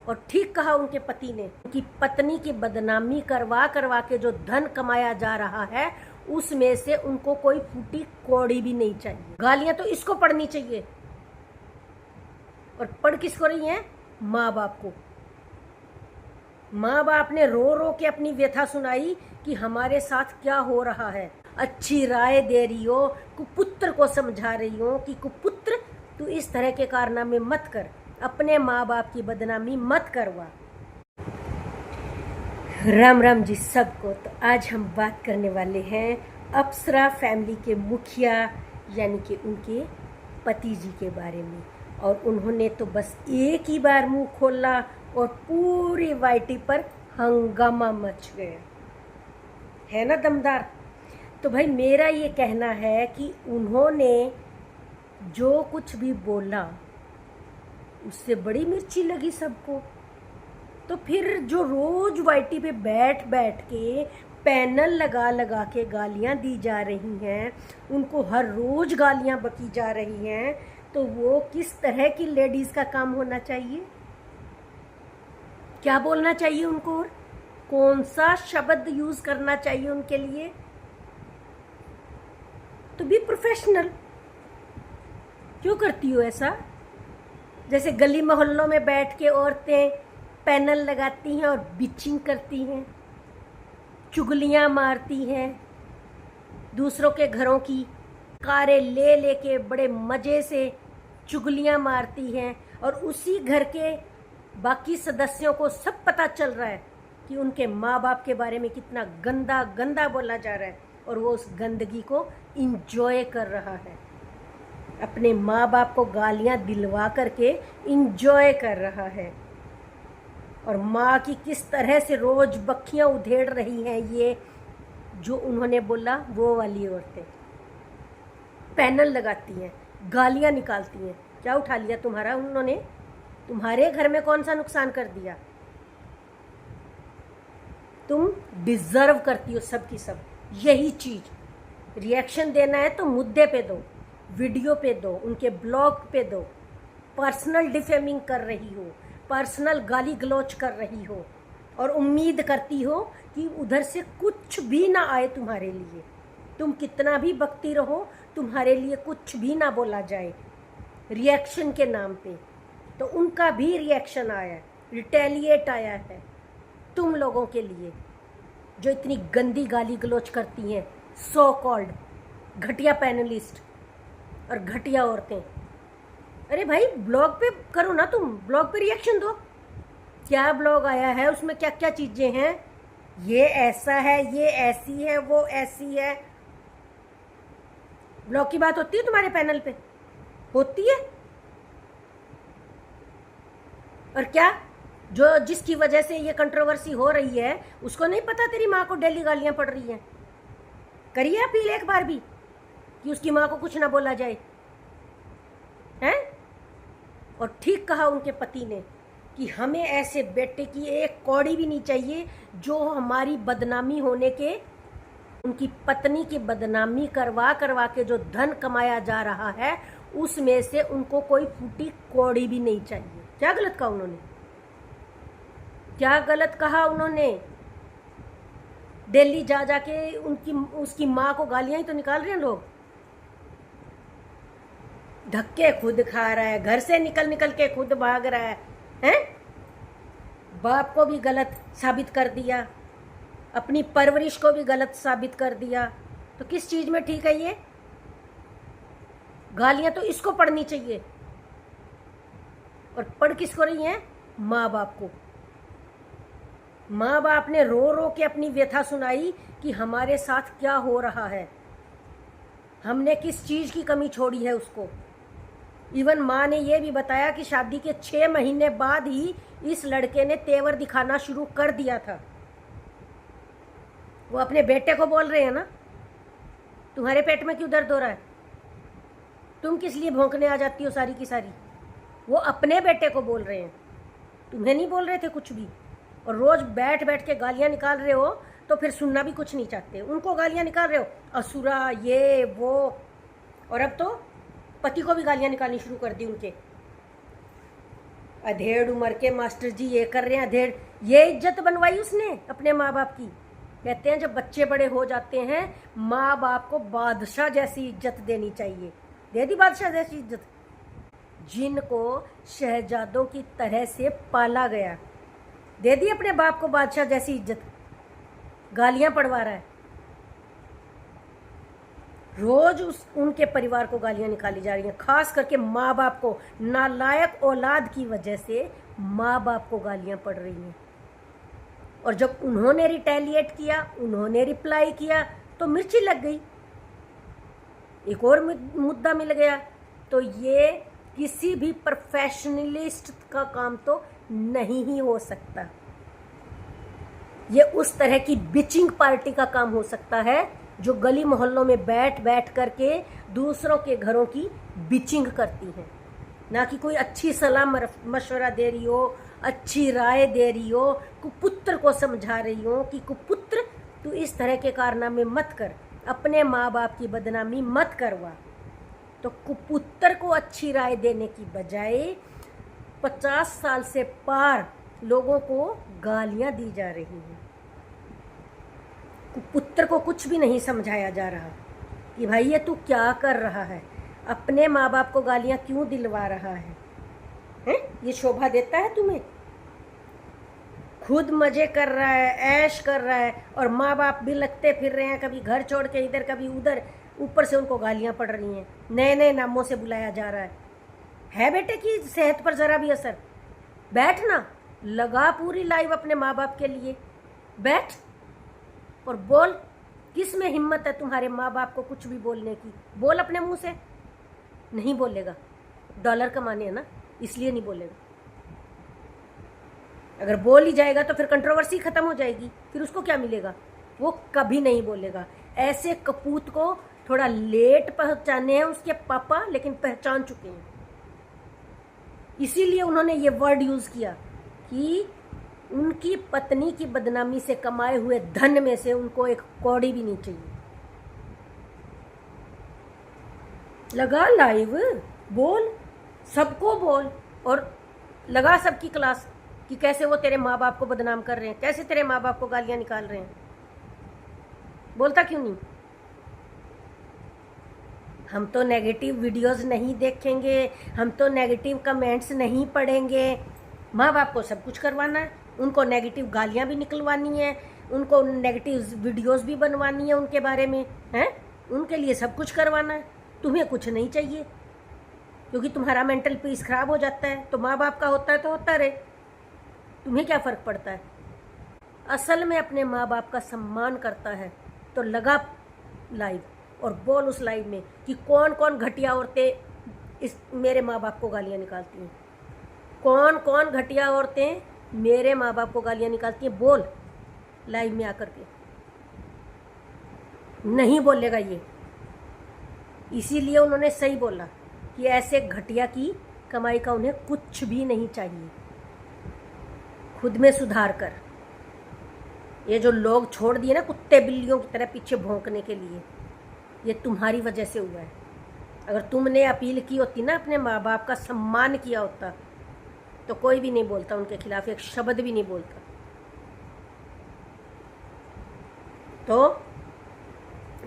और ठीक कहा उनके पति ने, उनकी पत्नी की बदनामी करवा करवा के जो धन कमाया जा रहा है उसमें से उनको कोई फूटी कौड़ी भी नहीं चाहिए। गालियां तो इसको पड़नी चाहिए, और पढ़ किसको रही हैं? माँ बाप को। माँ बाप ने रो रो के अपनी व्यथा सुनाई कि हमारे साथ क्या हो रहा है। अच्छी राय दे रही हो, कुपुत्र को समझा रही हो कि कुपुत्र तू इस तरह के कारनामे मत कर, अपने माँ बाप की बदनामी मत करवा। राम राम जी सबको। तो आज हम बात करने वाले हैं अप्सरा फैमिली के मुखिया यानी कि उनके पति जी के बारे में। और उन्होंने तो बस एक ही बार मुंह खोला और पूरी वाईटी पर हंगामा मच गया, है ना दमदार। तो भाई मेरा ये कहना है कि उन्होंने जो कुछ भी बोला उससे बड़ी मिर्ची लगी सबको। तो फिर जो रोज वाईटी पे बैठ बैठ के पैनल लगा लगा के गालियां दी जा रही हैं, उनको हर रोज गालियां बकी जा रही हैं, तो वो किस तरह की लेडीज का काम होना चाहिए? क्या बोलना चाहिए उनको और कौन सा शब्द यूज करना चाहिए उनके लिए? तो बी प्रोफेशनल। क्यों करती हो ऐसा? जैसे गली मोहल्लों में बैठ के औरतें पैनल लगाती हैं और बिचिंग करती हैं, चुगलियां मारती हैं, दूसरों के घरों की कारें ले लेके बड़े मजे से चुगलियां मारती हैं, और उसी घर के बाकी सदस्यों को सब पता चल रहा है कि उनके माँ बाप के बारे में कितना गंदा गंदा बोला जा रहा है, और वो उस गंदगी को इंजॉय कर रहा है, अपने माँ बाप को गालियां दिलवा करके इंजॉय कर रहा है। और माँ की किस तरह से रोज बखियां उधेड़ रही हैं ये जो उन्होंने बोला, वो वाली औरतें पैनल लगाती हैं, गालियां निकालती हैं। क्या उठा लिया तुम्हारा उन्होंने? तुम्हारे घर में कौन सा नुकसान कर दिया? तुम डिजर्व करती हो सब की सब यही चीज। रिएक्शन देना है तो मुद्दे पे दो, वीडियो पे दो, उनके ब्लॉग पे दो। पर्सनल डिफेमिंग कर रही हो, पर्सनल गाली गलौच कर रही हो, और उम्मीद करती हो कि उधर से कुछ भी ना आए तुम्हारे लिए। तुम कितना भी बकती रहो, तुम्हारे लिए कुछ भी ना बोला जाए रिएक्शन के नाम पे। तो उनका भी रिएक्शन आया है, रिटेलिएट आया है तुम लोगों के लिए जो इतनी गंदी गाली गलौच करती हैं, सो कॉल्ड घटिया पैनलिस्ट और घटिया औरतें। अरे भाई ब्लॉग पे करो ना, तुम ब्लॉग पे रिएक्शन दो। क्या ब्लॉग आया है, उसमें क्या क्या चीजें हैं, ये ऐसा है, ये ऐसी है, वो ऐसी है। ब्लॉग की बात होती है तुम्हारे पैनल पे? होती है? और क्या जो जिसकी वजह से ये कंट्रोवर्सी हो रही है उसको नहीं पता तेरी माँ को डेली गालियां पड़ रही हैं? करिए अपील एक बार भी कि उसकी माँ को कुछ ना बोला जाए, हैं? और ठीक कहा उनके पति ने कि हमें ऐसे बेटे की एक कौड़ी भी नहीं चाहिए जो हमारी बदनामी होने के, उनकी पत्नी की बदनामी करवा करवा के जो धन कमाया जा रहा है उसमें से उनको कोई फूटी कौड़ी भी नहीं चाहिए। क्या गलत कहा उन्होंने? क्या गलत कहा उन्होंने? दिल्ली जा जाके उसकी माँ को गालियां ही तो निकाल रहे हैं लोग। धक्के खुद खा रहा है, घर से निकल निकल के खुद भाग रहा है, हैं? बाप को भी गलत साबित कर दिया, अपनी परवरिश को भी गलत साबित कर दिया। तो किस चीज में ठीक है ये? गालियां तो इसको पड़नी चाहिए, और पढ़ किसको रही हैं? माँ बाप को। माँ बाप ने रो रो के अपनी व्यथा सुनाई कि हमारे साथ क्या हो रहा है, हमने किस चीज की कमी छोड़ी है उसको। इवन माँ ने यह भी बताया कि शादी के 6 महीने बाद ही इस लड़के ने तेवर दिखाना शुरू कर दिया था। वो अपने बेटे को बोल रहे हैं ना, तुम्हारे पेट में क्यों दर्द हो रहा है, तुम किस लिए भौंकने आ जाती हो सारी की सारी। वो अपने बेटे को बोल रहे हैं, तुम्हें नहीं बोल रहे थे कुछ भी। और रोज बैठ बैठ के गालियां निकाल रहे हो तो फिर सुनना भी कुछ नहीं चाहते। उनको गालियां निकाल रहे हो, असुरा, ये वो, और अब तो पति को भी गालियां निकालनी शुरू कर दी उनके। अधेड़ उम्र के मास्टर जी ये कर रहे हैं, अधेड़, ये इज्जत बनवाई उसने अपने माँ बाप की। कहते हैं जब बच्चे बड़े हो जाते हैं माँ बाप को बादशाह जैसी इज्जत देनी चाहिए। दे दी बादशाह जैसी इज्जत, जिनको शहजादों की तरह से पाला गया, दे दी अपने बाप को बादशाह जैसी इज्जत। गालियां पड़वा रहा है रोज, उनके परिवार को गालियां निकाली जा रही हैं, खास करके माँ बाप को। नालायक औलाद की वजह से माँ बाप को गालियां पड़ रही हैं। और जब उन्होंने रिटेलिएट किया, उन्होंने रिप्लाई किया तो मिर्ची लग गई, एक और मुद्दा मिल गया। तो ये किसी भी प्रोफेशनलिस्ट का काम तो नहीं ही हो सकता। ये उस तरह की बिचिंग पार्टी का काम हो सकता है जो गली मोहल्लों में बैठ बैठ करके दूसरों के घरों की बिचिंग करती है, ना कि कोई अच्छी सलाह मशवरा दे रही हो, अच्छी राय दे रही हो, कुपुत्र को समझा रही हो कि कुपुत्र तू इस तरह के कारनामे मत कर, अपने माँ बाप की बदनामी मत करवा। तो कुपुत्र को अच्छी राय देने की बजाय 50 साल से पार लोगों को गालियां दी जा रही हैं। कुपुत्र को कुछ भी नहीं समझाया जा रहा कि भाई ये तू क्या कर रहा है, अपने माँ बाप को गालियां क्यों दिलवा रहा है? ये शोभा देता है तुम्हें? खुद मजे कर रहा है, ऐश कर रहा है, और माँ बाप भी लगते फिर रहे हैं, कभी घर छोड़ के इधर कभी उधर, ऊपर से उनको गालियां पड़ रही हैं, नए नए नामों से बुलाया जा रहा है बेटे की सेहत पर जरा भी असर? बैठना, लगा पूरी लाइव अपने माँ बाप के लिए, बैठ और बोल। किस में हिम्मत है तुम्हारे माँ बाप को कुछ भी बोलने की? बोल अपने मुंह से। नहीं बोलेगा, डॉलर कमाने हैं ना, इसलिए नहीं बोलेगा। अगर बोल ही जाएगा तो फिर कंट्रोवर्सी खत्म हो जाएगी, फिर उसको क्या मिलेगा? वो कभी नहीं बोलेगा। ऐसे कपूत को थोड़ा लेट पहचाने हैं उसके पापा, लेकिन पहचान चुके हैं। इसीलिए उन्होंने ये वर्ड यूज किया कि उनकी पत्नी की बदनामी से कमाए हुए धन में से उनको एक कौड़ी भी नहीं चाहिए। लगा लाइव, बोल, सबको बोल, और लगा सबकी क्लास कि कैसे वो तेरे माँ बाप को बदनाम कर रहे हैं, कैसे तेरे माँ बाप को गालियां निकाल रहे हैं। बोलता क्यों नहीं? हम तो नेगेटिव वीडियोस नहीं देखेंगे, हम तो नेगेटिव कमेंट्स नहीं पढ़ेंगे। माँ बाप को सब कुछ करवाना है, उनको नेगेटिव गालियां भी निकलवानी है, उनको नेगेटिव वीडियोस भी बनवानी है उनके बारे में, हैं? उनके लिए सब कुछ करवाना है। तुम्हें कुछ नहीं चाहिए क्योंकि तुम्हारा मेंटल पीस खराब हो जाता है, तो माँ बाप का होता है तो होता रहे, तुम्हें क्या फ़र्क पड़ता है? असल में अपने माँ बाप का सम्मान करता है तो लगा लाइव और बोल उस लाइव में कि कौन कौन घटिया औरतें इस मेरे माँ बाप को गालियाँ निकालती हैं, कौन कौन घटिया औरतें मेरे माँ बाप को गालियाँ निकालती हैं। बोल लाइव में आकर के। नहीं बोलेगा ये, इसीलिए उन्होंने सही बोला कि ऐसे घटिया की कमाई का उन्हें कुछ भी नहीं चाहिए। खुद में सुधार कर। ये जो लोग छोड़ दिए ना कुत्ते बिल्लियों की तरह पीछे भौंकने के लिए, ये तुम्हारी वजह से हुआ है। अगर तुमने अपील की होती ना, अपने माँ बाप का सम्मान किया होता, तो कोई भी नहीं बोलता उनके खिलाफ, एक शब्द भी नहीं बोलता। तो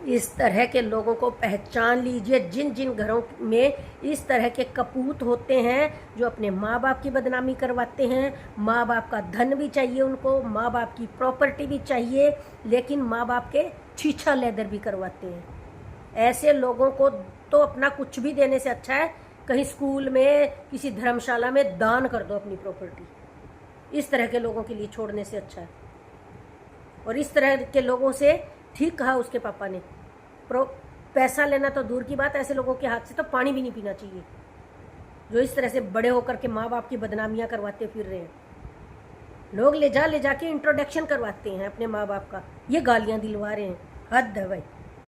इस तरह के लोगों को पहचान लीजिए, जिन जिन घरों में इस तरह के कपूत होते हैं जो अपने माँ बाप की बदनामी करवाते हैं। माँ बाप का धन भी चाहिए उनको, माँ बाप की प्रॉपर्टी भी चाहिए, लेकिन माँ बाप के छीछा लेदर भी करवाते हैं। ऐसे लोगों को तो अपना कुछ भी देने से अच्छा है कहीं स्कूल में, किसी धर्मशाला में दान कर दो अपनी प्रॉपर्टी। इस तरह के लोगों के लिए छोड़ने से अच्छा है। और इस तरह के लोगों से, ठीक कहा उसके पापा ने, पैसा लेना तो दूर की बात, ऐसे लोगों के हाथ से तो पानी भी नहीं पीना चाहिए जो इस तरह से बड़े होकर के माँ बाप की बदनामियां करवाते फिर रहे हैं। लोग ले जा के इंट्रोडक्शन करवाते हैं अपने माँ बाप का, ये गालियां दिलवा रहे हैं। हद है भाई।